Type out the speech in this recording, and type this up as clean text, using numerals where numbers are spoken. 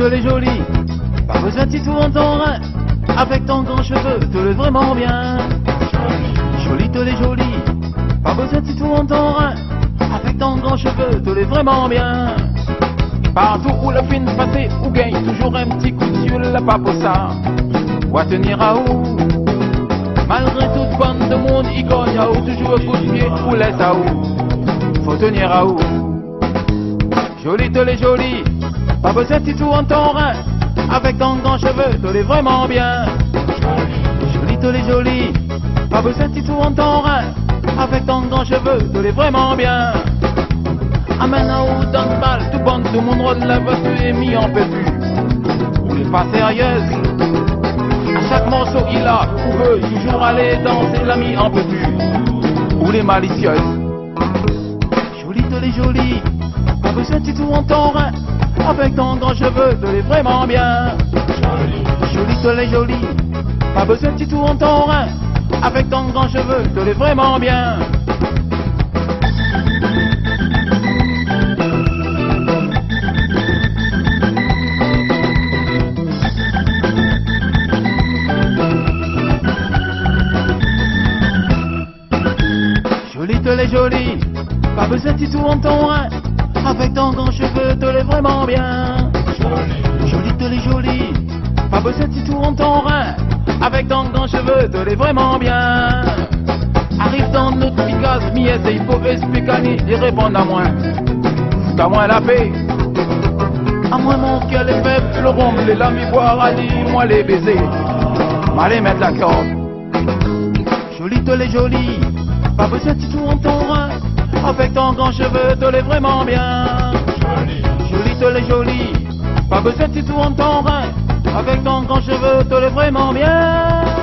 t'es jolie, pas besoin de tout en ton rein. Avec ton grand cheveu, te le vraiment bien. Jolie, t'es jolie, pas besoin de tout en ton rein. Avec ton grand cheveu, te l'est vraiment bien. Partout où le film passé, ou gagne toujours un petit coup de yeux, la pas pour ça. Ou à tenir à où? Malgré toute bande de monde, il gagne à où? Toujours un coup de pied, ou laisse à où? Faut tenir à où? Jolie, t'es jolie, pas besoin de tout en ton rein. Avec ton grand cheveu, te l'est vraiment bien. Jolie, t'es jolie, pas besoin de tout en ton rein. Avec ton grand cheveu, te l'est vraiment bien. Amène à où dans le bal, tout bande, tout monde rôde la voiture est mis en pépu. Ou les pas sérieuses, à chaque morceau il a, ou veut toujours aller danser, l'ami en pépu. Ou les malicieuses. Jolie, t'es jolie, pas besoin de tout en ton rein. Avec ton grand cheveu, te l'est vraiment bien. Jolie, t'es jolie, pas besoin de tout en ton rein. Avec ton grand cheveu, te l'est vraiment bien. Jolie, t'es jolie, pas besoin de tout en ton rein. Avec ton grand cheveu, te l'est vraiment bien. Jolie, t'es jolie, pas besoin de tout en ton rein. Avec ton grand cheveu, te l'est vraiment bien. Arrive dans notre Picasse, mi essaye pour expliquer et répondre à moi. T'as moins la paix. À moi mon cœur est faible, le rhum, les lames, boire, allez, moi les baisers. M'allez mettre la corde. Jolie, t'es jolie, pas besoin de tout en ton rein. Avec ton grand cheveu, te l'est vraiment bien. Jolie, t'es jolie, pas besoin de tout en ton rein. Avec ton grand cheveu, te l'est vraiment bien.